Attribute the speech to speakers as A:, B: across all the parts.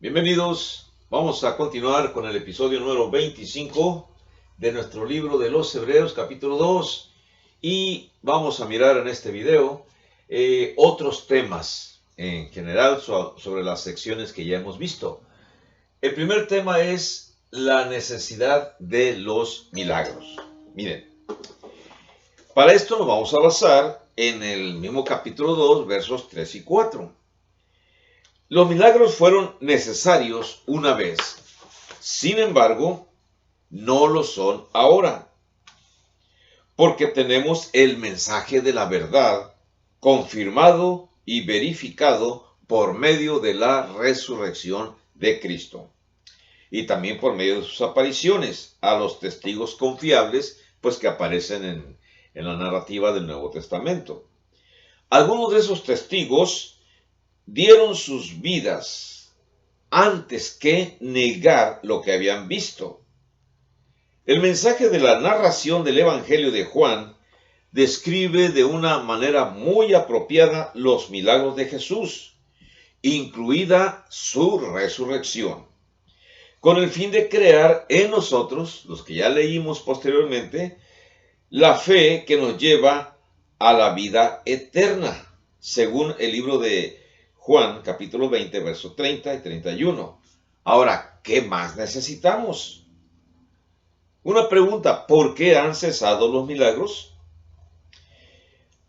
A: Bienvenidos, vamos a continuar con el episodio número 25 de nuestro libro de los Hebreos, capítulo 2, y vamos a mirar en este video otros temas en general sobre las secciones que ya hemos visto. El primer tema es la necesidad de los milagros. Miren, para esto nos vamos a basar en el mismo capítulo 2, versos 3 y 4. Los milagros fueron necesarios una vez, sin embargo, no lo son ahora, porque tenemos el mensaje de la verdad confirmado y verificado por medio de la resurrección de Cristo y también por medio de sus apariciones a los testigos confiables, pues que aparecen en la narrativa del Nuevo Testamento. Algunos de esos testigos dieron sus vidas antes que negar lo que habían visto. El mensaje de la narración del Evangelio de Juan describe de una manera muy apropiada los milagros de Jesús, incluida su resurrección, con el fin de crear en nosotros, los que ya leímos posteriormente, la fe que nos lleva a la vida eterna, según el libro de Juan, capítulo 20, versos 30 y 31. Ahora, ¿qué más necesitamos? Una pregunta, ¿por qué han cesado los milagros?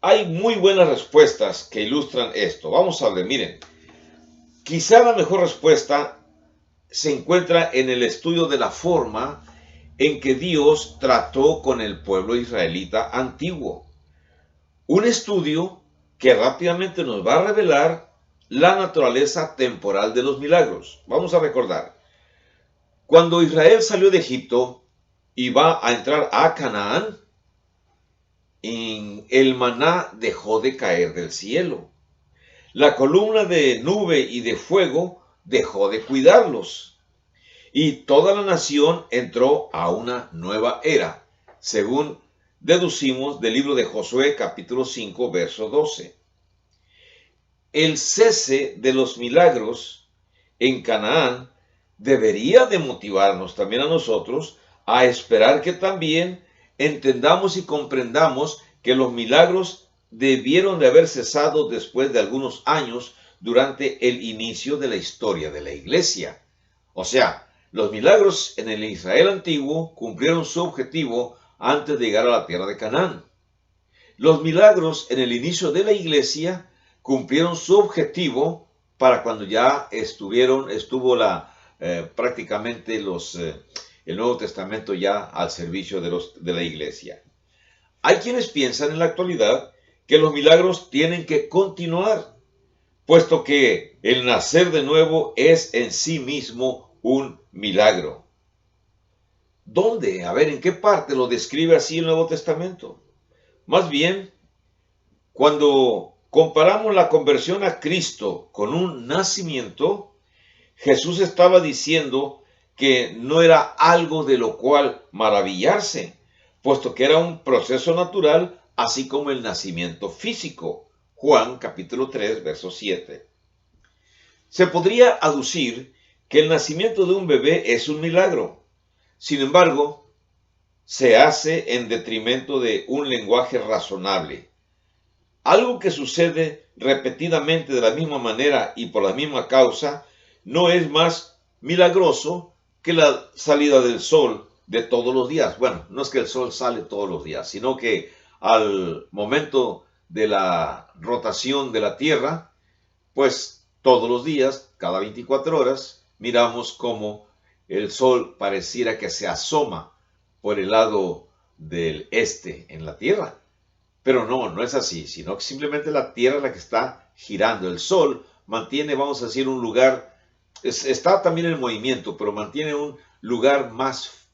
A: Hay muy buenas respuestas que ilustran esto. Vamos a ver, miren, quizá la mejor respuesta se encuentra en el estudio de la forma en que Dios trató con el pueblo israelita antiguo. Un estudio que rápidamente nos va a revelar la naturaleza temporal de los milagros. Vamos a recordar, cuando Israel salió de Egipto y va a entrar a Canaán, el maná dejó de caer del cielo. La columna de nube y de fuego dejó de cuidarlos. Y toda la nación entró a una nueva era, según deducimos del libro de Josué capítulo 5, verso 12. El cese de los milagros en Canaán debería de motivarnos también a nosotros a esperar que también entendamos y comprendamos que los milagros debieron de haber cesado después de algunos años durante el inicio de la historia de la iglesia. O sea, los milagros en el Israel antiguo cumplieron su objetivo antes de llegar a la tierra de Canaán. Los milagros en el inicio de la iglesia cumplieron su objetivo para cuando ya estuvo prácticamente el Nuevo Testamento ya al servicio de la iglesia. Hay quienes piensan en la actualidad que los milagros tienen que continuar, puesto que el nacer de nuevo es en sí mismo un milagro. ¿Dónde? A ver, ¿en qué parte lo describe así el Nuevo Testamento? Más bien, cuando comparamos la conversión a Cristo con un nacimiento, Jesús estaba diciendo que no era algo de lo cual maravillarse, puesto que era un proceso natural, así como el nacimiento físico. Juan capítulo 3, verso 7. Se podría aducir que el nacimiento de un bebé es un milagro. Sin embargo, se hace en detrimento de un lenguaje razonable. Algo que sucede repetidamente de la misma manera y por la misma causa no es más milagroso que la salida del sol de todos los días. Bueno, no es que el sol sale todos los días, sino que al momento de la rotación de la Tierra, pues todos los días, cada 24 horas, miramos cómo el sol pareciera que se asoma por el lado del este en la Tierra. Pero no es así, sino que simplemente la Tierra es la que está girando. El Sol mantiene, vamos a decir, un lugar, está también en movimiento, pero mantiene un lugar más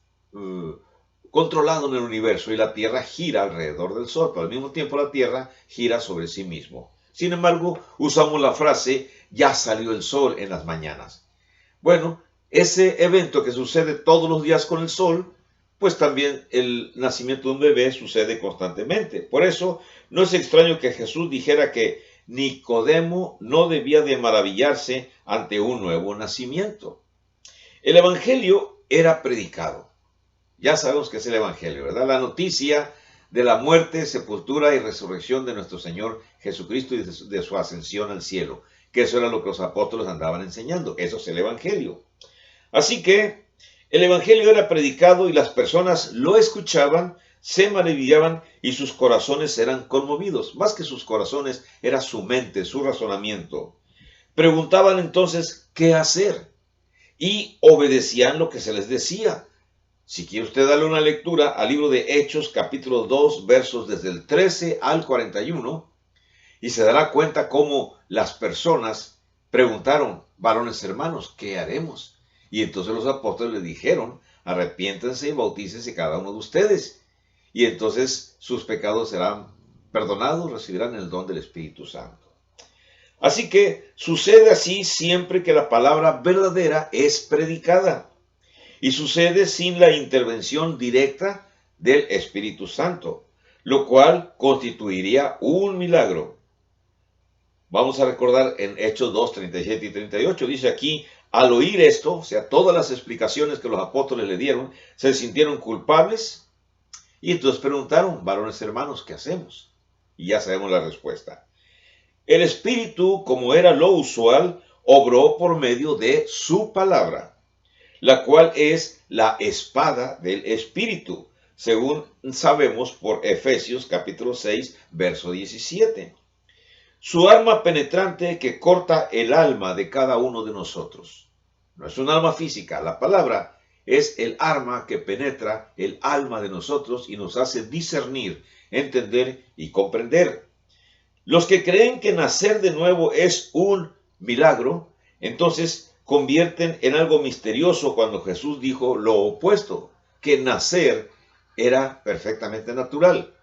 A: controlado en el universo y la Tierra gira alrededor del Sol, pero al mismo tiempo la Tierra gira sobre sí mismo. Sin embargo, usamos la frase, ya salió el Sol en las mañanas. Bueno, ese evento que sucede todos los días con el Sol, pues también el nacimiento de un bebé sucede constantemente. Por eso no es extraño que Jesús dijera que Nicodemo no debía de maravillarse ante un nuevo nacimiento. El Evangelio era predicado. Ya sabemos que es el Evangelio, ¿verdad? La noticia de la muerte, sepultura y resurrección de nuestro Señor Jesucristo y de su ascensión al cielo. Que eso era lo que los apóstoles andaban enseñando. Eso es el Evangelio. Así que el Evangelio era predicado y las personas lo escuchaban, se maravillaban y sus corazones eran conmovidos. Más que sus corazones, era su mente, su razonamiento. Preguntaban entonces qué hacer y obedecían lo que se les decía. Si quiere usted darle una lectura al libro de Hechos, capítulo 2, versos desde el 13 al 41, y se dará cuenta cómo las personas preguntaron, varones hermanos, ¿qué haremos? Y entonces los apóstoles le dijeron, arrepiéntanse y bautícense cada uno de ustedes. Y entonces sus pecados serán perdonados, recibirán el don del Espíritu Santo. Así que sucede así siempre que la palabra verdadera es predicada. Y sucede sin la intervención directa del Espíritu Santo, lo cual constituiría un milagro. Vamos a recordar en Hechos 2, 37 y 38, dice aquí, al oír esto, o sea, todas las explicaciones que los apóstoles le dieron, se sintieron culpables y entonces preguntaron, varones hermanos, ¿qué hacemos? Y ya sabemos la respuesta. El Espíritu, como era lo usual, obró por medio de su palabra, la cual es la espada del Espíritu, según sabemos por Efesios capítulo 6, verso 17. Su arma penetrante que corta el alma de cada uno de nosotros. No es un arma física, la palabra es el arma que penetra el alma de nosotros y nos hace discernir, entender y comprender. Los que creen que nacer de nuevo es un milagro, entonces convierten en algo misterioso cuando Jesús dijo lo opuesto, que nacer era perfectamente natural.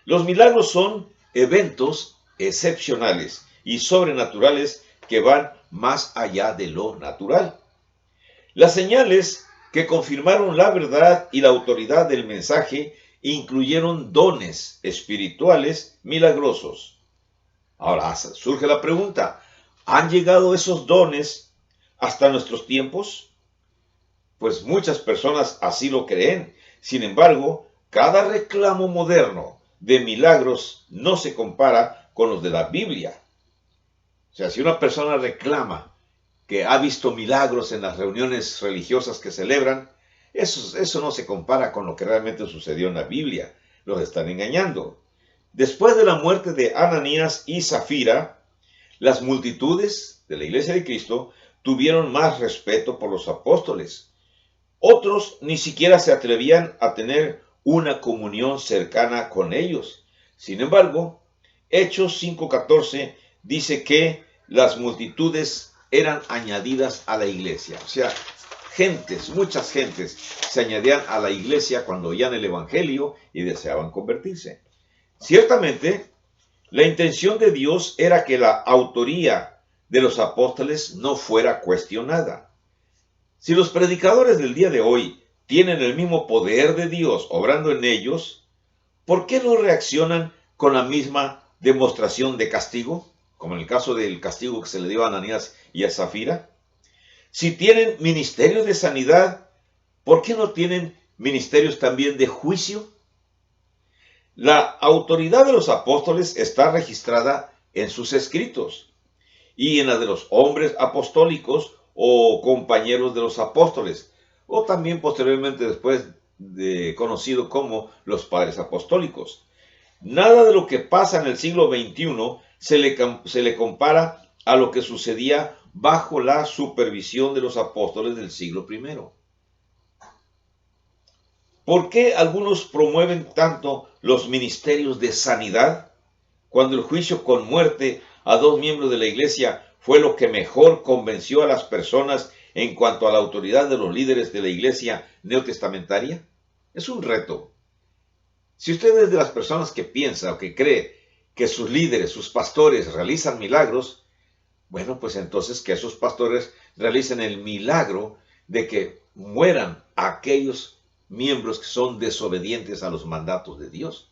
A: Los milagros son eventos excepcionales y sobrenaturales que van más allá de lo natural. Las señales que confirmaron la verdad y la autoridad del mensaje incluyeron dones espirituales milagrosos. Ahora surge la pregunta, ¿han llegado esos dones hasta nuestros tiempos? Pues muchas personas así lo creen. Sin embargo, cada reclamo moderno de milagros no se compara con los de la Biblia. O sea, si una persona reclama que ha visto milagros en las reuniones religiosas que celebran, eso no se compara con lo que realmente sucedió en la Biblia. Los están engañando. Después de la muerte de Ananías y Zafira, las multitudes de la Iglesia de Cristo tuvieron más respeto por los apóstoles. Otros ni siquiera se atrevían a tener una comunión cercana con ellos. Sin embargo, Hechos 5:14 dice que las multitudes eran añadidas a la iglesia. O sea, muchas gentes se añadían a la iglesia cuando oían el Evangelio y deseaban convertirse. Ciertamente, la intención de Dios era que la autoría de los apóstoles no fuera cuestionada. Si los predicadores del día de hoy tienen el mismo poder de Dios obrando en ellos, ¿por qué no reaccionan con la misma demostración de castigo? Como en el caso del castigo que se le dio a Ananías y a Zafira. Si tienen ministerios de sanidad, ¿por qué no tienen ministerios también de juicio? La autoridad de los apóstoles está registrada en sus escritos y en la de los hombres apostólicos o compañeros de los apóstoles, o también posteriormente después conocido como los padres apostólicos. Nada de lo que pasa en el siglo XXI se le compara a lo que sucedía bajo la supervisión de los apóstoles del siglo I. ¿Por qué algunos promueven tanto los ministerios de sanidad cuando el juicio con muerte a 2 miembros de la iglesia fue lo que mejor convenció a las personas en cuanto a la autoridad de los líderes de la iglesia neotestamentaria? Es un reto. Si usted es de las personas que piensa o que cree que sus líderes, sus pastores realizan milagros, bueno, pues entonces que esos pastores realicen el milagro de que mueran aquellos miembros que son desobedientes a los mandatos de Dios.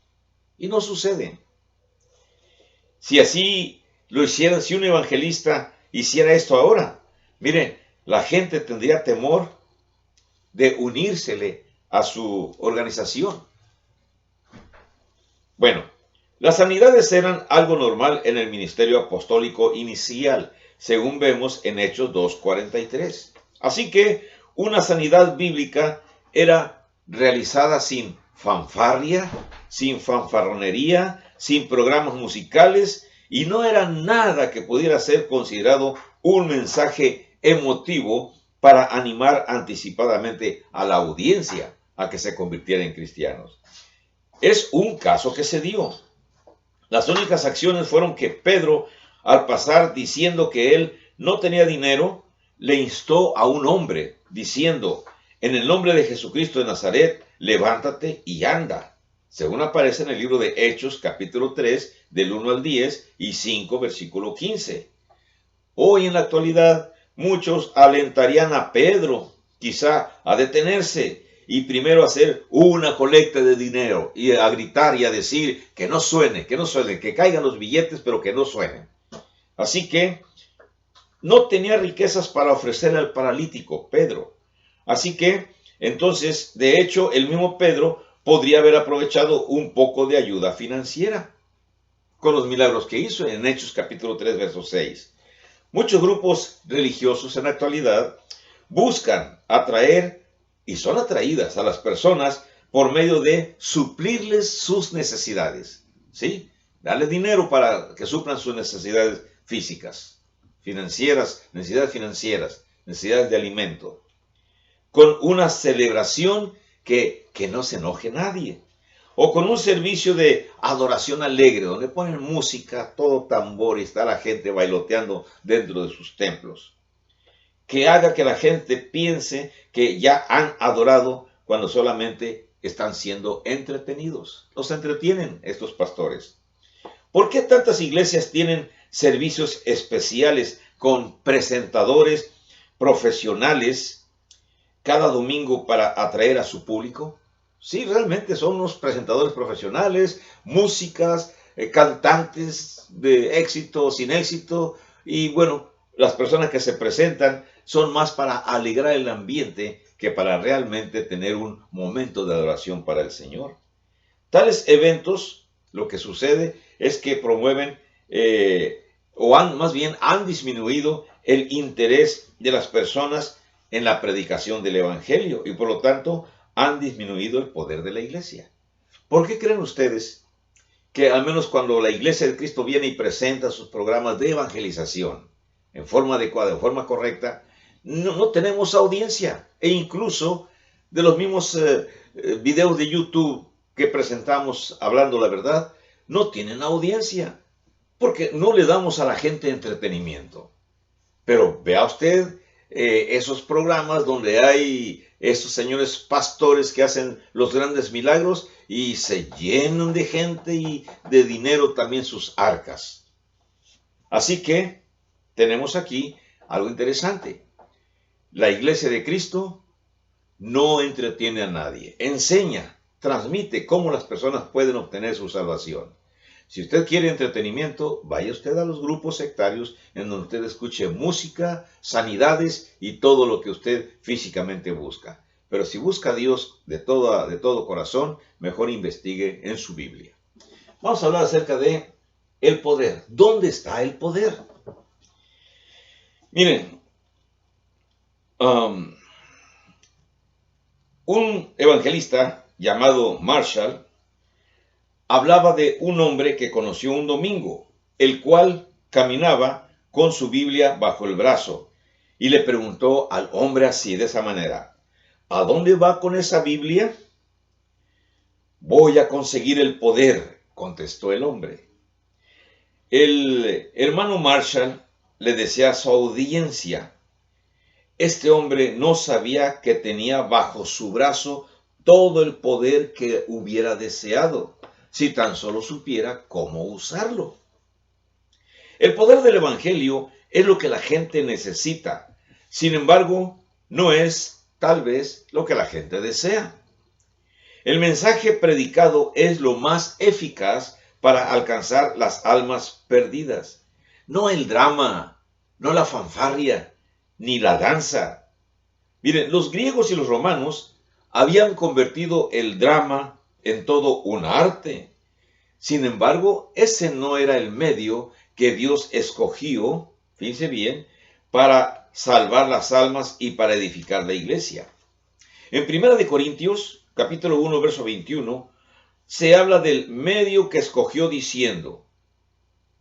A: Y no sucede. Si así lo hicieran, si un evangelista hiciera esto ahora, mire, la gente tendría temor de unírsele a su organización. Bueno, las sanidades eran algo normal en el ministerio apostólico inicial, según vemos en Hechos 2:43. Así que una sanidad bíblica era realizada sin fanfarria, sin fanfarronería, sin programas musicales, y no era nada que pudiera ser considerado un mensaje emotivo para animar anticipadamente a la audiencia a que se convirtiera en cristianos. Es un caso que se dio. Las únicas acciones fueron que Pedro, al pasar diciendo que él no tenía dinero, le instó a un hombre, diciendo, en el nombre de Jesucristo de Nazaret, levántate y anda. Según aparece en el libro de Hechos, capítulo 3, del 1 al 10 y 5, versículo 15. Hoy en la actualidad, muchos alentarían a Pedro, quizá a detenerse y primero hacer una colecta de dinero y a gritar y a decir que no suene, que caigan los billetes, pero que no suenen. Así que no tenía riquezas para ofrecerle al paralítico, Pedro. Así que, entonces, de hecho, el mismo Pedro podría haber aprovechado un poco de ayuda financiera con los milagros que hizo en Hechos capítulo 3, verso 6. Muchos grupos religiosos en la actualidad buscan atraer y son atraídas a las personas por medio de suplirles sus necesidades, ¿sí? Darles dinero para que suplan sus necesidades físicas, financieras, necesidades de alimento, con una celebración que no se enoje nadie, o con un servicio de adoración alegre, donde ponen música, todo tambor y está la gente bailoteando dentro de sus templos, que haga que la gente piense que ya han adorado cuando solamente están siendo entretenidos. Los entretienen estos pastores. ¿Por qué tantas iglesias tienen servicios especiales con presentadores profesionales cada domingo para atraer a su público? Sí, realmente son unos presentadores profesionales, músicas, cantantes de éxito, sin éxito, y bueno, las personas que se presentan son más para alegrar el ambiente que para realmente tener un momento de adoración para el Señor. Tales eventos, lo que sucede es que promueven más bien han disminuido el interés de las personas en la predicación del Evangelio y por lo tanto han disminuido el poder de la iglesia. ¿Por qué creen ustedes que al menos cuando la iglesia de Cristo viene y presenta sus programas de evangelización en forma adecuada, en forma correcta, no tenemos audiencia? E incluso de los mismos videos de YouTube que presentamos hablando la verdad, no tienen audiencia, porque no le damos a la gente entretenimiento. Pero vea usted esos programas donde hay esos señores pastores que hacen los grandes milagros y se llenan de gente y de dinero también sus arcas. Así que tenemos aquí algo interesante. La iglesia de Cristo no entretiene a nadie, enseña, transmite cómo las personas pueden obtener su salvación. Si usted quiere entretenimiento, vaya usted a los grupos sectarios en donde usted escuche música, sanidades y todo lo que usted físicamente busca. Pero si busca a Dios de todo corazón, mejor investigue en su Biblia. Vamos a hablar acerca de el poder. ¿Dónde está el poder? Miren, un evangelista llamado Marshall hablaba de un hombre que conoció un domingo, el cual caminaba con su Biblia bajo el brazo, y le preguntó al hombre así, de esa manera: ¿a dónde va con esa Biblia? Voy a conseguir el poder, contestó el hombre. El hermano Marshall le decía a su audiencia: este hombre no sabía que tenía bajo su brazo todo el poder que hubiera deseado, si tan solo supiera cómo usarlo. El poder del Evangelio es lo que la gente necesita. Sin embargo, no es, tal vez, lo que la gente desea. El mensaje predicado es lo más eficaz para alcanzar las almas perdidas. no el drama, no la fanfarria, ni la danza. Miren, los griegos y los romanos habían convertido el drama en todo un arte. Sin embargo, ese no era el medio que Dios escogió, fíjense bien, para salvar las almas y para edificar la iglesia. En 1 Corintios, capítulo 1, verso 21, se habla del medio que escogió diciendo,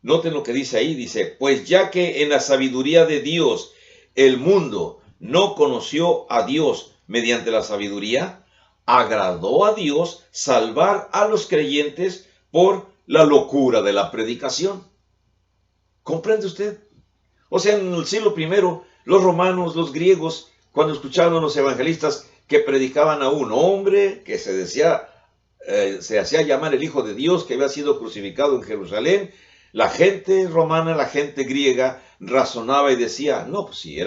A: noten lo que dice ahí, dice, pues ya que en la sabiduría de Dios el mundo no conoció a Dios mediante la sabiduría, agradó a Dios salvar a los creyentes por la locura de la predicación. ¿Comprende usted? O sea, en el siglo I, los romanos, los griegos, cuando escuchaban a los evangelistas que predicaban a un hombre que se hacía llamar el Hijo de Dios, que había sido crucificado en Jerusalén, la gente romana, la gente griega, razonaba y decía, no, pues si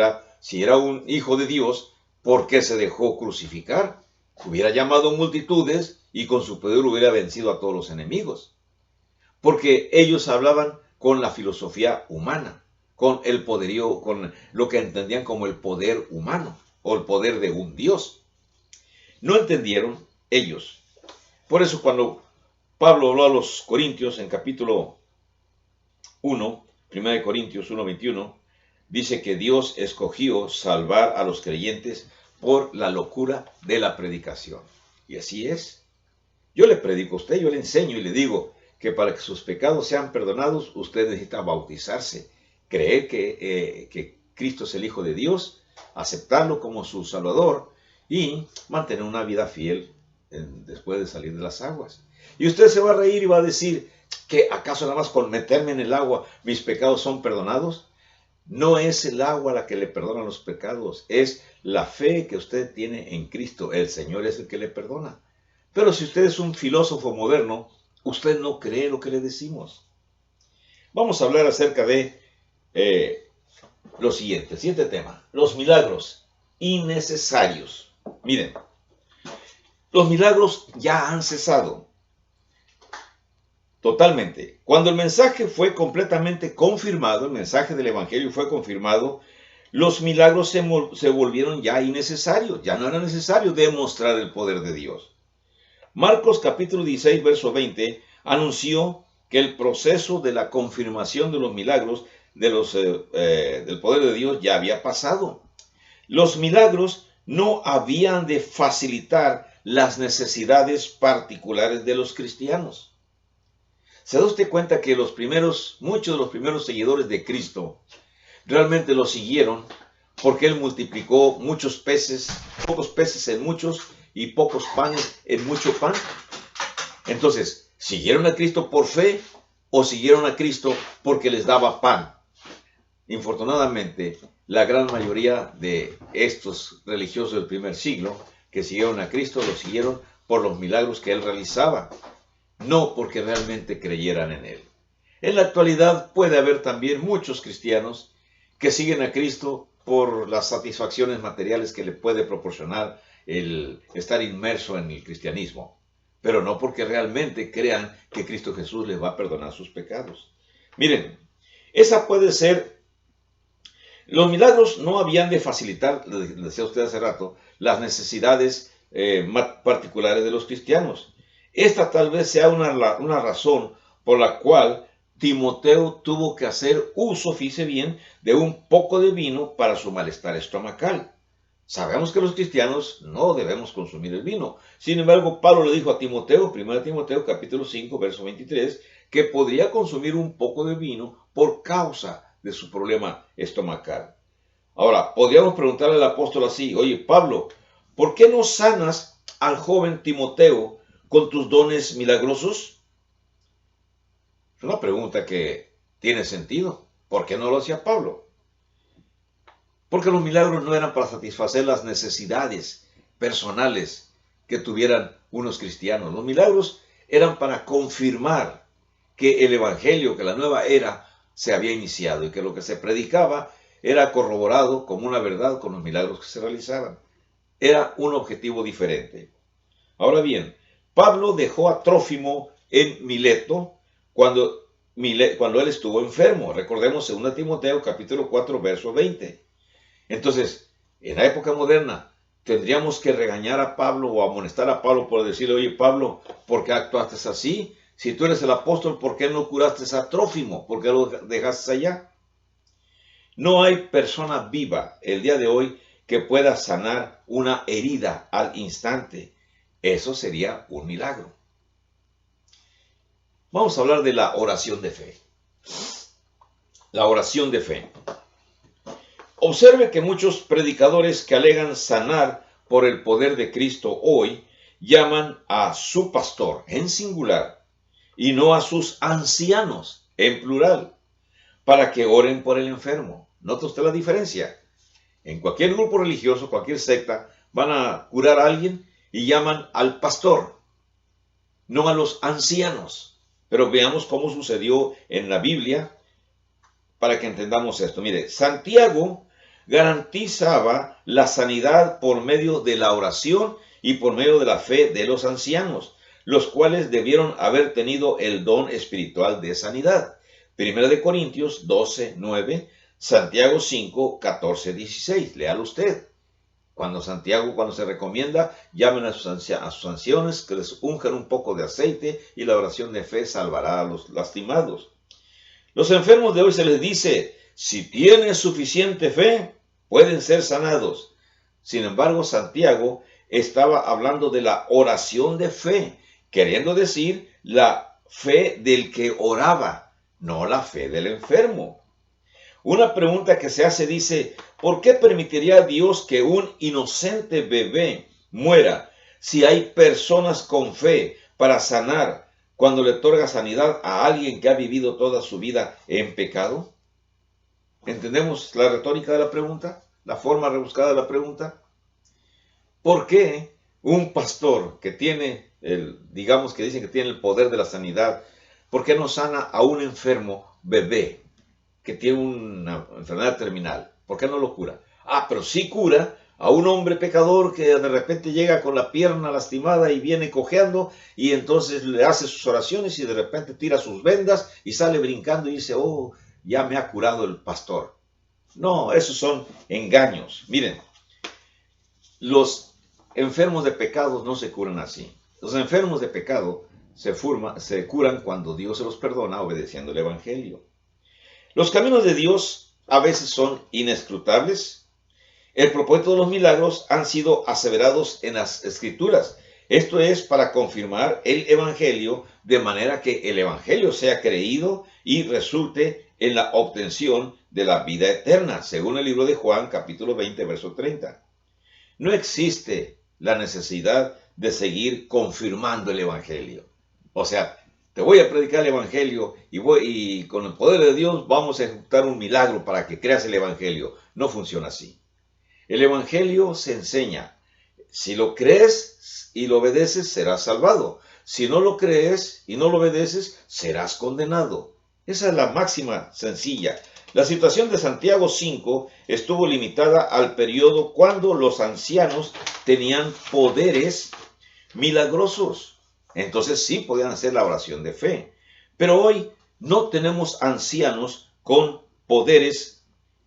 A: era un hijo de Dios, ¿por qué se dejó crucificar? Hubiera llamado multitudes y con su poder hubiera vencido a todos los enemigos. Porque ellos hablaban con la filosofía humana, con el poderío, con lo que entendían como el poder humano o el poder de un Dios. No entendieron ellos. Por eso cuando Pablo habló a los Corintios en capítulo 1, 1 Corintios 1:21, dice que Dios escogió salvar a los creyentes por la locura de la predicación. Y así es. Yo le predico a usted, yo le enseño y le digo que para que sus pecados sean perdonados, usted necesita bautizarse, creer que Cristo es el Hijo de Dios, aceptarlo como su Salvador y mantener una vida fiel después de salir de las aguas. Y usted se va a reír y va a decir, ¿que acaso nada más con meterme en el agua mis pecados son perdonados? No es el agua la que le perdona los pecados, es la fe que usted tiene en Cristo. El Señor es el que le perdona. Pero si usted es un filósofo moderno, usted no cree lo que le decimos. Vamos a hablar acerca de lo siguiente, el siguiente tema, los milagros innecesarios. Miren, los milagros ya han cesado. Totalmente. Cuando el mensaje fue completamente confirmado, el mensaje del Evangelio fue confirmado, los milagros se volvieron ya innecesarios. Ya no era necesario demostrar el poder de Dios. Marcos capítulo 16, verso 20, anunció que el proceso de la confirmación de los milagros del poder de Dios ya había pasado. Los milagros no habían de facilitar las necesidades particulares de los cristianos. ¿Se da usted cuenta que muchos de los primeros seguidores de Cristo realmente lo siguieron porque Él multiplicó muchos peces, pocos peces en muchos y pocos panes en mucho pan? Entonces, ¿siguieron a Cristo por fe o siguieron a Cristo porque les daba pan? Infortunadamente, la gran mayoría de estos religiosos del primer siglo que siguieron a Cristo lo siguieron por los milagros que Él realizaba, no porque realmente creyeran en Él. En la actualidad puede haber también muchos cristianos que siguen a Cristo por las satisfacciones materiales que le puede proporcionar el estar inmerso en el cristianismo, pero no porque realmente crean que Cristo Jesús les va a perdonar sus pecados. Miren, esa puede ser. Los milagros no habían de facilitar, decía usted hace rato, las necesidades particulares de los cristianos. Esta tal vez sea una razón por la cual Timoteo tuvo que hacer uso, fíjese bien, de un poco de vino para su malestar estomacal. Sabemos que los cristianos no debemos consumir el vino. Sin embargo, Pablo le dijo a Timoteo, 1 Timoteo capítulo 5, verso 23, que podría consumir un poco de vino por causa de su problema estomacal. Ahora, podríamos preguntarle al apóstol así, oye, Pablo, ¿por qué no sanas al joven Timoteo con tus dones milagrosos? Es una pregunta que tiene sentido. ¿Por qué no lo hacía Pablo? Porque los milagros no eran para satisfacer las necesidades personales que tuvieran unos cristianos. Los milagros eran para confirmar que el Evangelio, que la nueva era, se había iniciado y que lo que se predicaba era corroborado como una verdad con los milagros que se realizaban. Era un objetivo diferente. Ahora bien, Pablo dejó a Trófimo en Mileto cuando cuando él estuvo enfermo. Recordemos 2 Timoteo capítulo 4, verso 20. Entonces, en la época moderna, tendríamos que regañar a Pablo o amonestar a Pablo por decirle, oye Pablo, ¿por qué actuaste así? Si tú eres el apóstol, ¿por qué no curaste a Trófimo? ¿Por qué lo dejaste allá? No hay persona viva el día de hoy que pueda sanar una herida al instante. Eso sería un milagro. Vamos a hablar de la oración de fe. La oración de fe. Observe que muchos predicadores que alegan sanar por el poder de Cristo hoy llaman a su pastor en singular y no a sus ancianos en plural para que oren por el enfermo. ¿Nota usted la diferencia? En cualquier grupo religioso, cualquier secta, van a curar a alguien y llaman al pastor, no a los ancianos. Pero veamos cómo sucedió en la Biblia para que entendamos esto. Mire, Santiago garantizaba la sanidad por medio de la oración y por medio de la fe de los ancianos, los cuales debieron haber tenido el don espiritual de sanidad. Primera de Corintios 12, 9, Santiago 5, 14, 16. Léalo usted. Cuando se recomienda, llamen a sus ancianos, que les unjan un poco de aceite y la oración de fe salvará a los lastimados. Los enfermos de hoy se les dice, si tienes suficiente fe, pueden ser sanados. Sin embargo, Santiago estaba hablando de la oración de fe, queriendo decir la fe del que oraba, no la fe del enfermo. Una pregunta que se hace dice, ¿por qué permitiría Dios que un inocente bebé muera si hay personas con fe para sanar cuando le otorga sanidad a alguien que ha vivido toda su vida en pecado? ¿Entendemos la retórica de la pregunta? ¿La forma rebuscada de la pregunta? ¿Por qué un pastor que tiene, digamos que dicen que tiene el poder de la sanidad, por qué no sana a un enfermo bebé que tiene una enfermedad terminal? ¿Por qué no lo cura? Pero sí cura a un hombre pecador que de repente llega con la pierna lastimada y viene cojeando y entonces le hace sus oraciones y de repente tira sus vendas y sale brincando y dice, oh, ya me ha curado el pastor. No, esos son engaños. Miren, los enfermos de pecados no se curan así. Los enfermos de pecado se curan cuando Dios se los perdona obedeciendo el Evangelio. Los caminos de Dios a veces son inescrutables. El propósito de los milagros han sido aseverados en las Escrituras. Esto es para confirmar el Evangelio, de manera que el Evangelio sea creído y resulte en la obtención de la vida eterna, según el libro de Juan, capítulo 20, verso 30. No existe la necesidad de seguir confirmando el Evangelio. O sea, te voy a predicar el Evangelio y con el poder de Dios vamos a ejecutar un milagro para que creas el Evangelio. No funciona así. El Evangelio se enseña. Si lo crees y lo obedeces, serás salvado. Si no lo crees y no lo obedeces, serás condenado. Esa es la máxima sencilla. La situación de Santiago 5 estuvo limitada al periodo cuando los ancianos tenían poderes milagrosos. Entonces sí podían hacer la oración de fe. Pero hoy no tenemos ancianos con poderes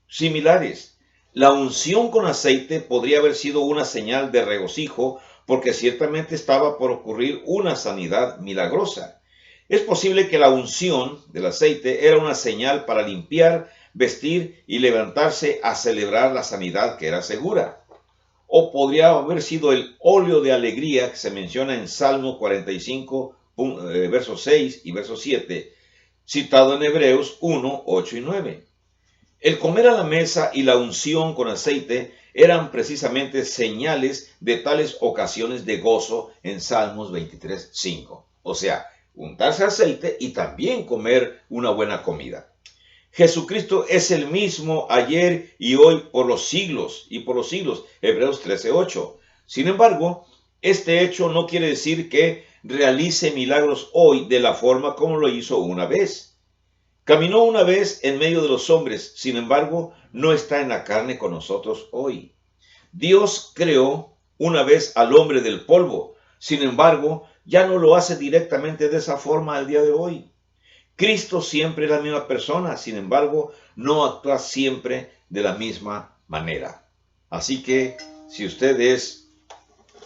A: similares. La unción con aceite podría haber sido una señal de regocijo porque ciertamente estaba por ocurrir una sanidad milagrosa. Es posible que la unción del aceite era una señal para limpiar, vestir y levantarse a celebrar la sanidad que era segura. O podría haber sido el óleo de alegría que se menciona en Salmo 45, versos 6 y verso 7, citado en Hebreos 1, 8 y 9. El comer a la mesa y la unción con aceite eran precisamente señales de tales ocasiones de gozo en Salmos 23, 5. O sea, untarse aceite y también comer una buena comida. Jesucristo es el mismo ayer y hoy por los siglos y por los siglos. Hebreos 13:8. Sin embargo, este hecho no quiere decir que realice milagros hoy de la forma como lo hizo una vez. Caminó una vez en medio de los hombres, sin embargo, no está en la carne con nosotros hoy. Dios creó una vez al hombre del polvo, sin embargo, ya no lo hace directamente de esa forma al día de hoy. Cristo siempre es la misma persona, sin embargo, no actúa siempre de la misma manera. Así que, si usted es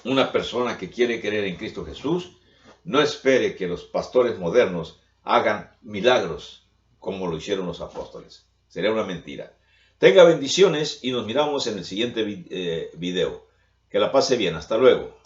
A: una persona que quiere creer en Cristo Jesús, no espere que los pastores modernos hagan milagros como lo hicieron los apóstoles. Sería una mentira. Tenga bendiciones y nos miramos en el siguiente video. Que la pase bien. Hasta luego.